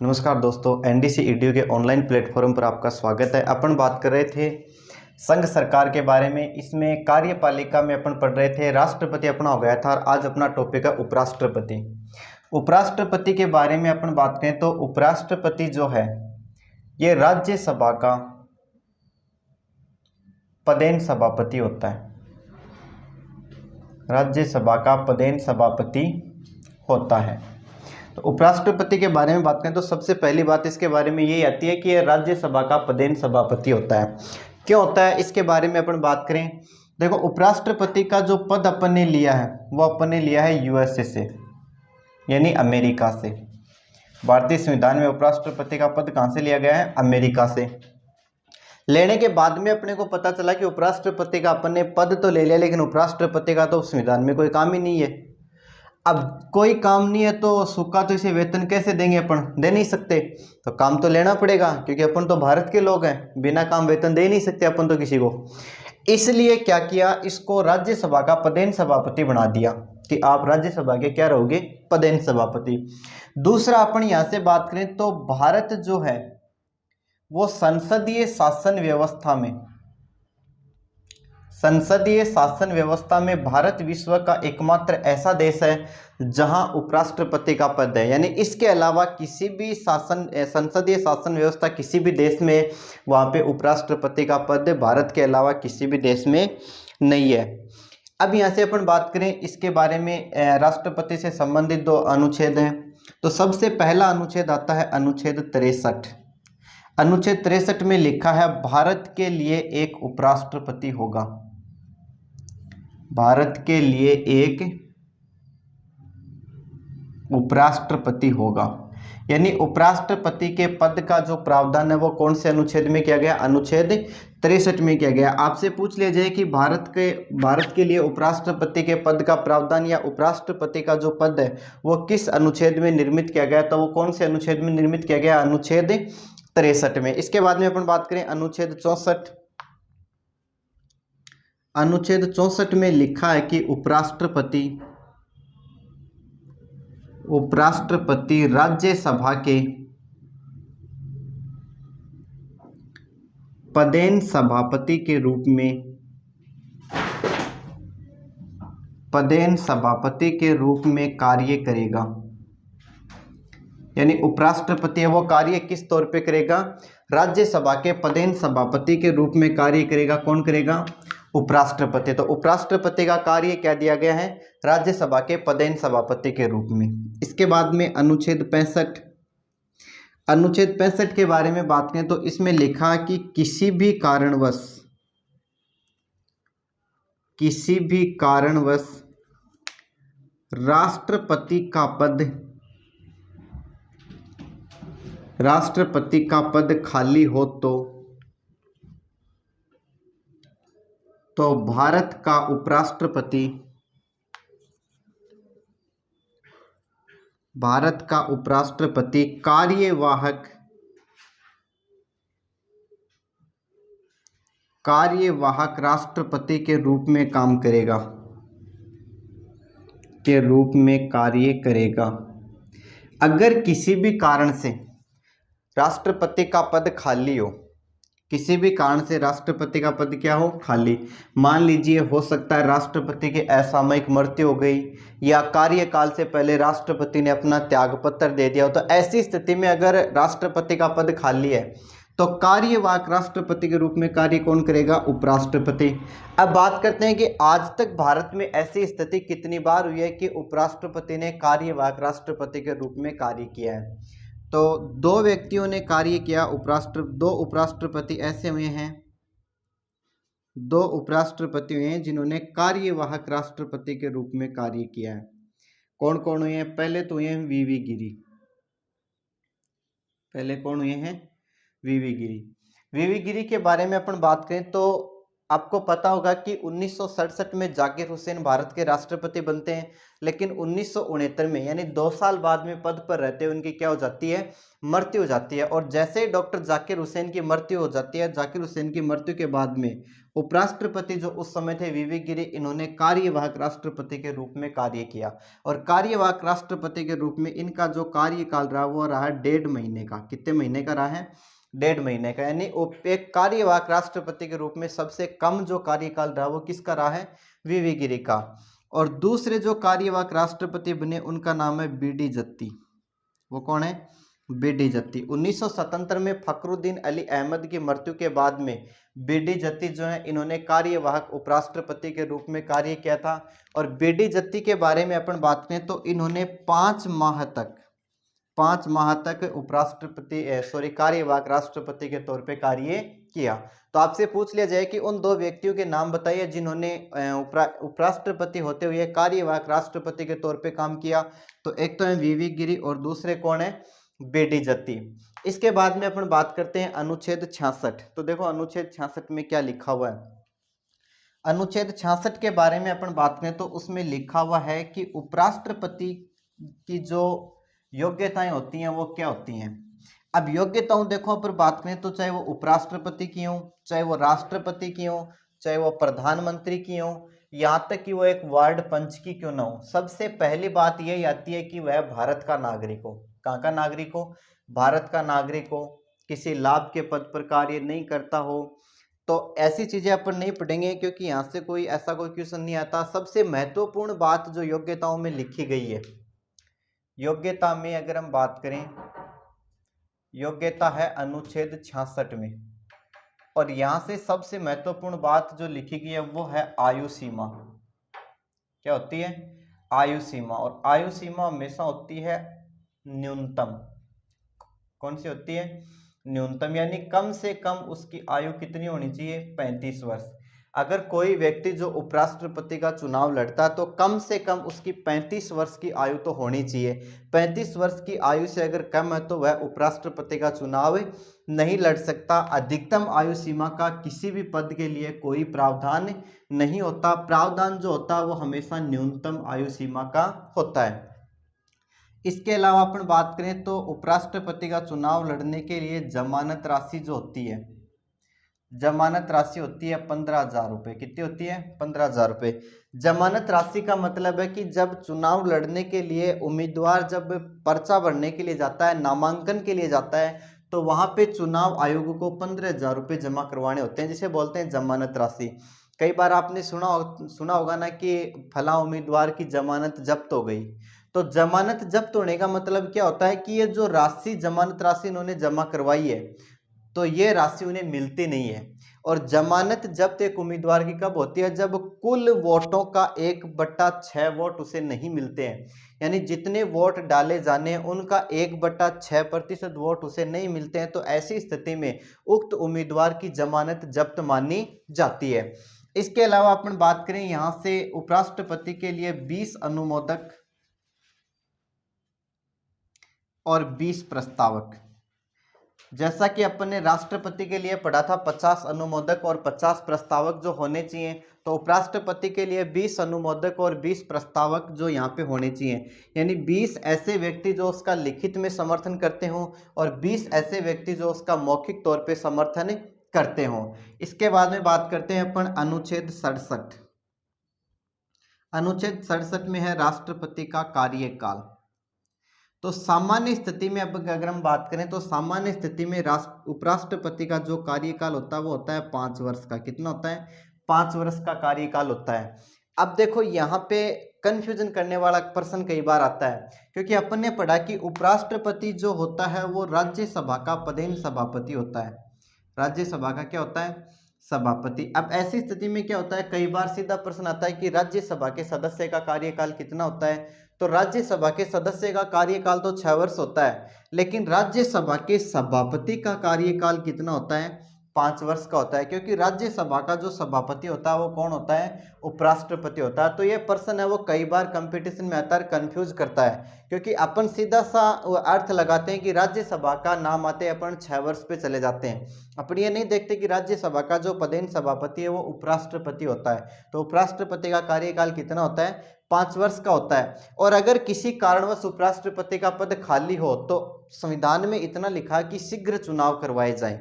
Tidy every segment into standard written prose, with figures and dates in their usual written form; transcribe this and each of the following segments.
नमस्कार दोस्तों, NDC EDU के ऑनलाइन प्लेटफॉर्म पर आपका स्वागत है। अपन बात कर रहे थे संघ सरकार के बारे में। इसमें कार्यपालिका में अपन पढ़ रहे थे, राष्ट्रपति अपना हो गया था और आज अपना टॉपिक है उपराष्ट्रपति। उपराष्ट्रपति के बारे में अपन बात करें तो उपराष्ट्रपति जो है ये राज्यसभा का पदेन सभापति होता है। राज्यसभा का पदेन सभापति होता है। तो उपराष्ट्रपति के बारे में बात करें तो सबसे पहली बात इसके बारे में यही आती है कि यह राज्यसभा का पदेन सभापति होता है। क्यों होता है इसके बारे में अपन बात करें। देखो, उपराष्ट्रपति का जो पद अपन ने लिया है वो अपन ने लिया है यूएसए से, यानी अमेरिका से। भारतीय संविधान में उपराष्ट्रपति का पद कहाँ से लिया गया है? अमेरिका से। लेने के बाद में अपने को पता चला कि उपराष्ट्रपति का अपन ने पद तो ले लिया, लेकिन उपराष्ट्रपति का तो संविधान में कोई काम ही नहीं है। अब कोई काम नहीं है तो सूखा तो इसे वेतन कैसे देंगे? अपन दे नहीं सकते, तो काम तो लेना पड़ेगा, क्योंकि अपन तो भारत के लोग हैं, बिना काम वेतन दे नहीं सकते अपन तो किसी को। इसलिए क्या किया, इसको राज्यसभा का पदेन सभापति बना दिया कि आप राज्यसभा के क्या रहोगे? पदेन सभापति। दूसरा, अपन यहां से बात करें तो भारत जो है वो संसदीय शासन व्यवस्था में भारत विश्व का एकमात्र ऐसा देश है जहां उपराष्ट्रपति का पद है। यानी इसके अलावा किसी भी संसदीय शासन व्यवस्था किसी भी देश में वहां पे उपराष्ट्रपति का पद भारत के अलावा किसी भी देश में नहीं है। अब यहां से अपन बात करें इसके बारे में, राष्ट्रपति से संबंधित 2 अनुच्छेद हैं। तो सबसे पहला अनुच्छेद आता है अनुच्छेद 63। अनुच्छेद 63 में लिखा है भारत के लिए एक उपराष्ट्रपति होगा। भारत के लिए एक उपराष्ट्रपति होगा। यानी उपराष्ट्रपति के पद का जो प्रावधान है वो कौन से अनुच्छेद में किया गया? अनुच्छेद 63 में किया गया। आपसे पूछ लिया जाए कि भारत के लिए उपराष्ट्रपति के पद का प्रावधान या उपराष्ट्रपति का जो पद है वो किस अनुच्छेद में निर्मित किया गया, तो वो कौन से अनुच्छेद में निर्मित किया गया? अनुच्छेद 63 में। इसके बाद में अपन बात करें अनुच्छेद 64। अनुच्छेद 64 में लिखा है कि उपराष्ट्रपति राज्यसभा के पदेन सभापति के रूप में कार्य करेगा। यानी उपराष्ट्रपति है वो कार्य किस तौर पे करेगा? राज्यसभा के पदेन सभापति के रूप में कार्य करेगा। कौन करेगा? उपराष्ट्रपति। तो उपराष्ट्रपति का कार्य क्या दिया गया है? राज्यसभा के पदेन सभापति के रूप में। इसके बाद में अनुच्छेद 65। अनुच्छेद 65 के बारे में बात करें तो इसमें लिखा कि किसी भी कारणवश राष्ट्रपति का पद खाली हो तो भारत का उपराष्ट्रपति कार्यवाहक राष्ट्रपति के रूप में कार्य करेगा। अगर किसी भी कारण से राष्ट्रपति का पद खाली हो, किसी भी कारण से राष्ट्रपति का पद क्या हो? खाली। मान लीजिए हो सकता है राष्ट्रपति की असामयिक मृत्यु हो गई या कार्यकाल से पहले राष्ट्रपति ने अपना त्यागपत्र दे दिया हो, तो ऐसी स्थिति में अगर राष्ट्रपति का पद खाली है तो कार्यवाहक राष्ट्रपति के रूप में कार्य कौन करेगा? उपराष्ट्रपति। अब बात करते हैं कि आज तक भारत में ऐसी स्थिति कितनी बार हुई है कि उपराष्ट्रपति ने कार्यवाहक राष्ट्रपति के रूप में कार्य किया है। तो 2 व्यक्तियों ने कार्य किया। 2 उपराष्ट्रपति ऐसे हुए हैं, 2 उपराष्ट्रपति हुए हैं जिन्होंने कार्यवाहक राष्ट्रपति के रूप में कार्य किया है। कौन कौन हुए हैं? पहले तो हुए हैं वीवी गिरी। वीवी गिरी के बारे में अपन बात करें तो आपको पता होगा कि 1967 में जाकिर हुसैन भारत के राष्ट्रपति बनते हैं, लेकिन 1969 में यानी 2 साल बाद में पद पर रहते हुए उनकी क्या हो जाती है, मृत्यु हो जाती है। और जैसे ही डॉक्टर जाकिर हुसैन की मृत्यु हो जाती है, जाकिर हुसैन की मृत्यु के बाद में उपराष्ट्रपति जो उस समय थे वीवी गिरी, इन्होंने कार्यवाहक राष्ट्रपति के रूप में कार्य किया। और कार्यवाहक राष्ट्रपति के रूप में इनका जो कार्यकाल रहा वो रहा 1.5 महीने का। कितने महीने का रहा है? 1.5 महीने का। यानी एक कार्यवाहक राष्ट्रपति के रूप में सबसे कम जो कार्यकाल रहा वो किसका रहा है? वीवी गिरी का। और दूसरे जो कार्यवाहक राष्ट्रपति बने उनका नाम है बीडी जत्ती। वो कौन है? बीडी जत्ती। 1977 में फखरुद्दीन अली अहमद की मृत्यु के बाद में बीडी जत्ती जो है इन्होंने कार्यवाहक उपराष्ट्रपति के रूप में कार्य किया था। और बीडी जत्ती के बारे में अपन बात करें तो इन्होंने 5 माह तक कार्यवाहक राष्ट्रपति के तौर पे कार्य किया। तो आपसे पूछ लिया जाए कि उन 2 व्यक्तियों के नाम बताइए जिन्होंने उपराष्ट्रपति होते हुए कार्यवाहक राष्ट्रपति के तौर पे काम किया। तो एक तो है वीवी गिरी और दूसरे कौन है? बीडी जत्ती। इसके बाद में अपन बात करते हैं अनुच्छेद 66। तो देखो अनुच्छेद 66 में क्या लिखा हुआ है। अनुच्छेद 66 के बारे में अपन बात करें तो उसमें लिखा हुआ है कि उपराष्ट्रपति की जो योग्यताएं होती हैं वो क्या होती हैं। अब योग्यताओं देखो अपन बात करें तो चाहे वो उपराष्ट्रपति की हो, चाहे वो राष्ट्रपति की हो, चाहे वो प्रधानमंत्री की हो, यहाँ तक कि वो एक वार्ड पंच की क्यों ना हो, सबसे पहली बात यही आती है कि वह भारत का नागरिक हो। कहाँ का नागरिक हो? भारत का नागरिक हो, किसी लाभ के पद पर कार्य नहीं करता हो। तो ऐसी चीजें अपन नहीं पढ़ेंगे क्योंकि यहाँ से कोई ऐसा कोई क्वेश्चन नहीं आता। सबसे महत्वपूर्ण बात जो योग्यताओं में लिखी गई है, योग्यता में अगर हम बात करें, योग्यता है अनुच्छेद 66 में। और यहां से सबसे महत्वपूर्ण बात जो लिखी गई है वो है आयु सीमा। क्या होती है? आयु सीमा। और आयु सीमा हमेशा होती है न्यूनतम। कौन सी होती है? न्यूनतम। यानी कम से कम उसकी आयु कितनी होनी चाहिए? 35 वर्ष। अगर कोई व्यक्ति जो उपराष्ट्रपति का चुनाव लड़ता है तो कम से कम उसकी 35 वर्ष की आयु तो होनी चाहिए। 35 वर्ष की आयु से अगर कम है तो वह उपराष्ट्रपति का चुनाव नहीं लड़ सकता। अधिकतम आयु सीमा का किसी भी पद के लिए कोई प्रावधान नहीं होता। प्रावधान जो होता है वो हमेशा न्यूनतम आयु सीमा का होता है। इसके अलावा अपन बात करें तो उपराष्ट्रपति का चुनाव लड़ने के लिए जमानत राशि जो होती है, जमानत राशि होती है 15,000 रुपये। कितनी होती है? 15,000 रुपये। जमानत राशि का मतलब है कि जब चुनाव लड़ने के लिए उम्मीदवार जब पर्चा भरने के लिए जाता है, नामांकन के लिए जाता है, तो वहां पे चुनाव आयोग को 15,000 रुपये जमा करवाने होते हैं, जिसे बोलते हैं जमानत राशि। कई बार आपने सुना होगा ना कि फला उम्मीदवार की जमानत जब्त हो गई। तो जमानत जब्त होने का मतलब क्या होता है कि ये जो राशि, जमानत राशि इन्होंने जमा करवाई है तो ये राशि उन्हें मिलती नहीं है। और जमानत जब्त एक उम्मीदवार की कब होती है? जब कुल वोटों का 1/6 वोट उसे नहीं मिलते हैं। यानी जितने वोट डाले जाने हैं उनका 1/6% वोट उसे नहीं मिलते हैं। तो ऐसी स्थिति में उक्त उम्मीदवार की जमानत जब्त मानी जाती है। इसके अलावा अपन बात करें यहां से उपराष्ट्रपति के लिए 20 अनुमोदक और 20 प्रस्तावक। जैसा कि अपन ने राष्ट्रपति के लिए पढ़ा था 50 अनुमोदक और 50 प्रस्तावक जो होने चाहिए, तो उपराष्ट्रपति के लिए 20 अनुमोदक और 20 प्रस्तावक जो यहाँ पे होने चाहिए। यानी 20 ऐसे व्यक्ति जो उसका लिखित में समर्थन करते हों और 20 ऐसे व्यक्ति जो उसका मौखिक तौर पे समर्थन करते हों। इसके बाद में बात करते हैं अपन अनुच्छेद 67। अनुच्छेद 67 में है राष्ट्रपति का कार्यकाल। तो सामान्य स्थिति में अब अगर हम बात करें तो सामान्य स्थिति में उपराष्ट्रपति का जो कार्यकाल होता है वो होता है 5 वर्ष का। कितना होता है? 5 वर्ष का कार्यकाल होता है। अब देखो यहाँ पे कंफ्यूजन करने वाला प्रश्न कई बार आता है, क्योंकि अपन ने पढ़ा कि उपराष्ट्रपति जो होता है वो राज्यसभा का पदेन सभापति होता है। राज्यसभा का क्या होता है? सभापति। अब ऐसी स्थिति में क्या होता है, कई बार सीधा प्रश्न आता है कि राज्यसभा के सदस्य का कार्यकाल कितना होता है। तो राज्यसभा के सदस्य का कार्यकाल तो 6 वर्ष होता है, लेकिन राज्यसभा के सभापति का कार्यकाल कितना होता है? 5 वर्ष का होता है, क्योंकि राज्यसभा का जो सभापति होता है वो कौन होता है, उपराष्ट्रपति होता है। तो ये पर्सन है वो कई बार कंपटीशन में आता है, कंफ्यूज करता है, क्योंकि अपन सीधा सा अर्थ लगाते हैं कि राज्यसभा का नाम आते अपन 6 वर्ष पे चले जाते हैं, अपन ये नहीं देखते कि राज्यसभा का जो पदेन सभापति है वो उपराष्ट्रपति होता है। तो उपराष्ट्रपति का कार्यकाल कितना होता है, 5 वर्ष का होता है। और अगर किसी कारणवश उपराष्ट्रपति का पद खाली हो तो संविधान में इतना लिखा कि शीघ्र चुनाव करवाए जाएं।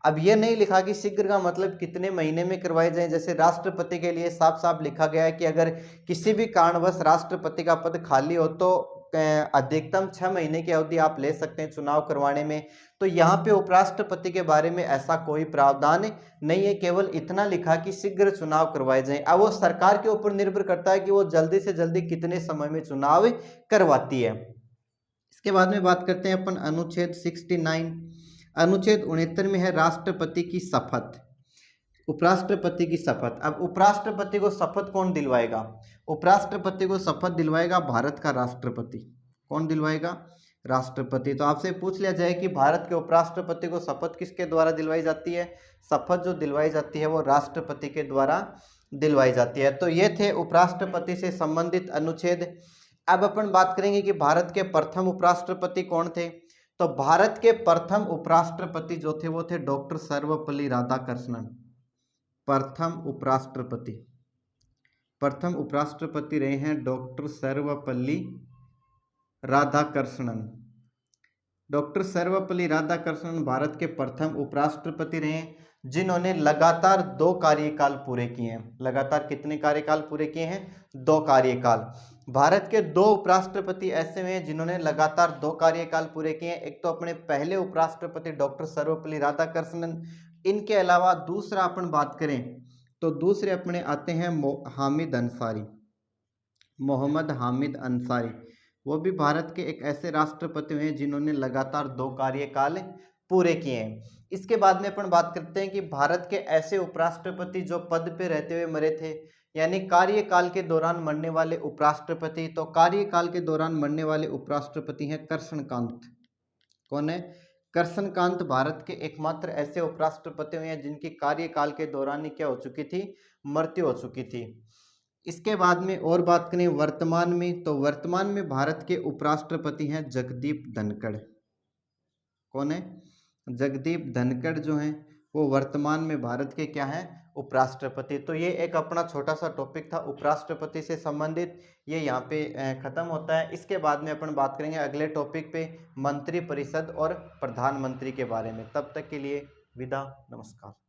अब ये नहीं लिखा कि शीघ्र का मतलब कितने महीने में करवाए जाएं, जैसे राष्ट्रपति के लिए साफ साफ लिखा गया है कि अगर किसी भी कारणवश राष्ट्रपति का पद खाली हो तो अधिकतम 6 महीने की अवधि आप ले सकते हैं चुनाव करवाने में। तो यहाँ पे उपराष्ट्रपति के बारे में ऐसा कोई प्रावधान नहीं है, केवल इतना लिखा कि शीघ्र चुनाव करवाए जाएं। अब वो सरकार के ऊपर निर्भर करता है कि वो जल्दी से जल्दी कितने समय में चुनाव करवाती है। इसके बाद में बात करते हैं अपन अनुच्छेद 69। अनुच्छेद 69 में है राष्ट्रपति की शपथ, उपराष्ट्रपति की शपथ। अब उपराष्ट्रपति को शपथ कौन दिलवाएगा, उपराष्ट्रपति को शपथ दिलवाएगा भारत का राष्ट्रपति। कौन दिलवाएगा, राष्ट्रपति। तो आपसे पूछ लिया जाए कि भारत के उपराष्ट्रपति को शपथ किसके द्वारा दिलवाई जाती है, शपथ जो दिलवाई जाती है वो राष्ट्रपति के द्वारा दिलवाई जाती है। तो ये थे उपराष्ट्रपति से संबंधित अनुच्छेद। अब अपन बात करेंगे कि भारत के प्रथम उपराष्ट्रपति कौन थे। तो भारत के प्रथम उपराष्ट्रपति जो थे वो थे डॉक्टर सर्वपल्ली राधाकृष्णन। प्रथम उपराष्ट्रपति रहे हैं डॉक्टर सर्वपल्ली राधाकृष्णन। डॉक्टर सर्वपल्ली राधाकृष्णन भारत के प्रथम उपराष्ट्रपति रहे हैं जिन्होंने लगातार 2 कार्यकाल पूरे किए हैं। लगातार कितने कार्यकाल पूरे किए हैं, 2 कार्यकाल। भारत के 2 उपराष्ट्रपति ऐसे में हैं जिन्होंने लगातार 2 कार्यकाल पूरे किए हैं। एक तो अपने पहले उपराष्ट्रपति डॉक्टर सर्वपल्ली राधाकृष्णन, इनके अलावा दूसरा अपन बात करें तो दूसरे अपने आते हैं हामिद अंसारी, मोहम्मद हामिद अंसारी। वो भी भारत के एक ऐसे राष्ट्रपति हुए हैं जिन्होंने लगातार 2 कार्यकाल पूरे किए हैं। इसके बाद में अपन बात करते हैं कि भारत के ऐसे उपराष्ट्रपति जो पद पे रहते हुए मरे थे, यानी कार्यकाल के दौरान मरने वाले उपराष्ट्रपति। तो कार्यकाल के दौरान मरने वाले उपराष्ट्रपति हैं कृष्णकांत। कौन है, कृष्णकांत भारत के एकमात्र ऐसे उपराष्ट्रपति हुए हैं जिनकी कार्यकाल के दौरान ही क्या हो चुकी थी, मृत्यु हो चुकी थी। इसके बाद में और बात करें वर्तमान में, तो वर्तमान में भारत के उपराष्ट्रपति हैं जगदीप धनखड़। कौन है, जगदीप धनखड़ जो हैं वो वर्तमान में भारत के क्या हैं, उपराष्ट्रपति। तो ये एक अपना छोटा सा टॉपिक था उपराष्ट्रपति से संबंधित, ये यहाँ पे खत्म होता है। इसके बाद में अपन बात करेंगे अगले टॉपिक पे मंत्रिपरिषद और प्रधानमंत्री के बारे में। तब तक के लिए विदा, नमस्कार।